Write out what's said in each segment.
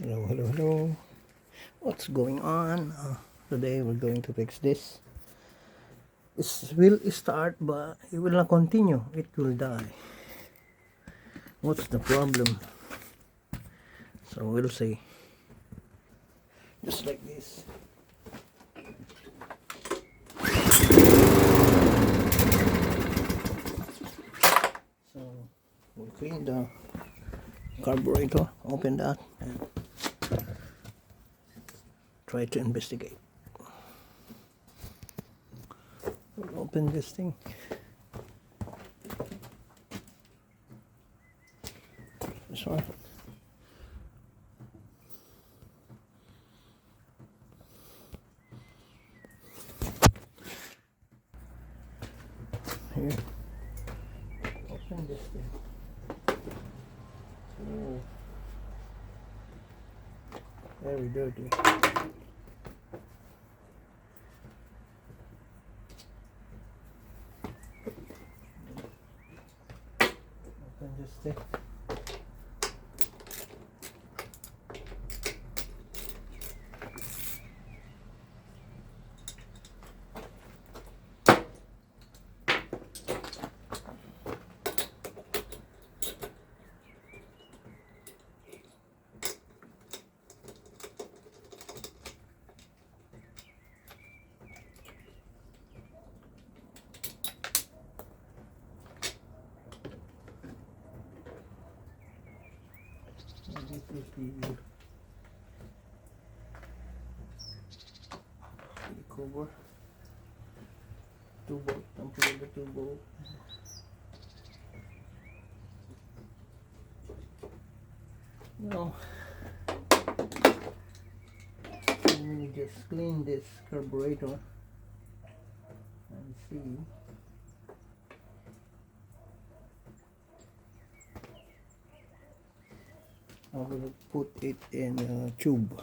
Hello, hello, hello. What's going on? Today we're going to fix this. It will start, but it will not continue. It will die. What's the problem? So we'll see. Just like this. So we'll clean the carburetor, open that, and try to investigate. We'll open this thing. This one. Here. Open this thing. Oh. Very dirty. Open this thing. This is the cover. 2 bolt. Don't forget the 2 bolt. Now, let me just clean this carburetor and see. I will put it in a tube.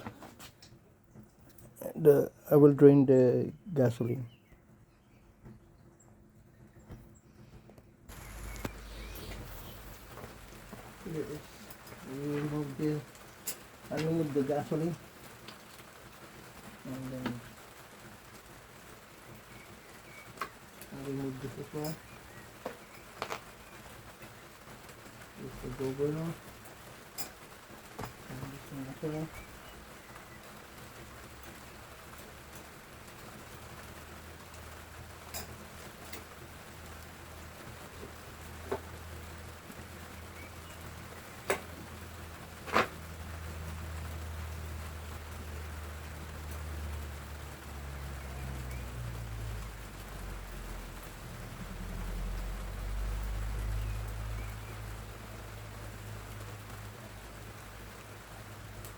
I will drain the gasoline. Here it is. I remove the gasoline, and then I remove this as well. This is the governor. And this one as well.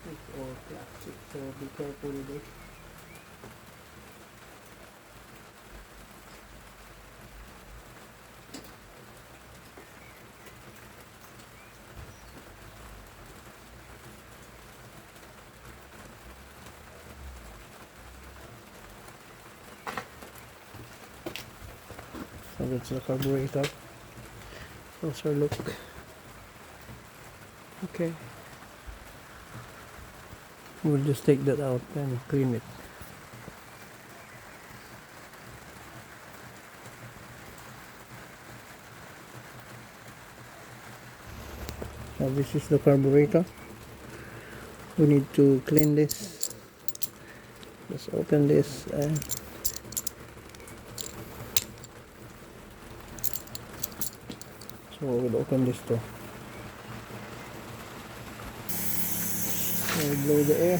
It's all plastic, so be careful with it. So that's the carburetor. Closer look. Okay. We'll just take that out and clean it. So this is the carburetor. We need to clean this. Just open this and so we'll open this too. So we blow the air.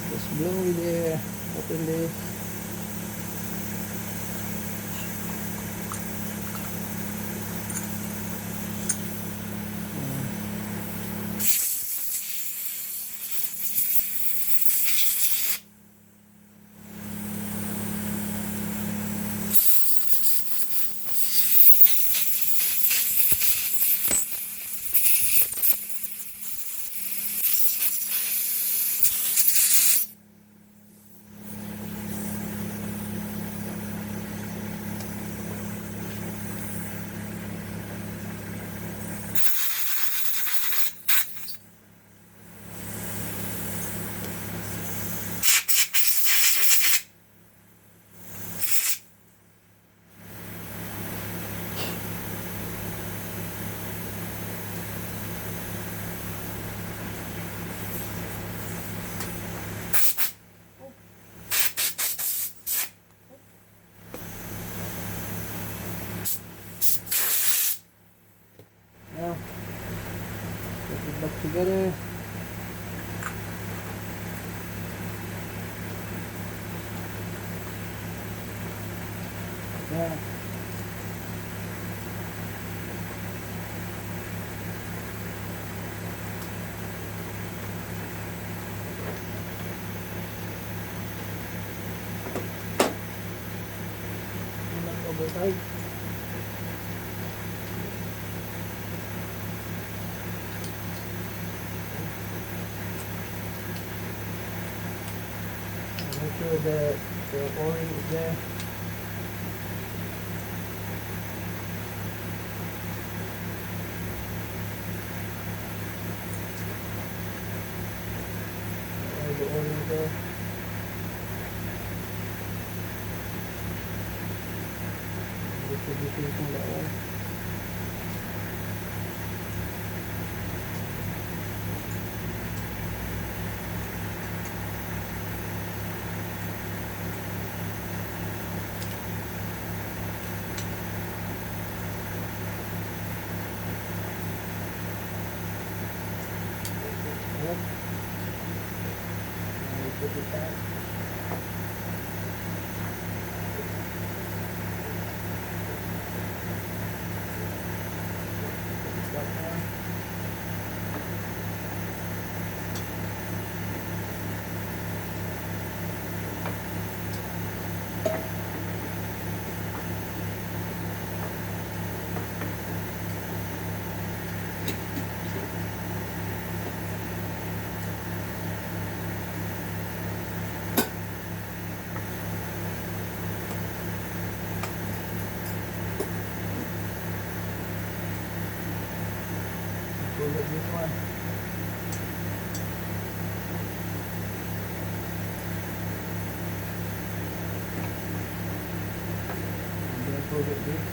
Just blow with the air. Open this. together. Yeah. Not oversight. Make sure that the O-ring is there. All the O-ring there. We should be facing that one. Yep. Now we put it back. Put it back down. Pull it this one. And then pull it this.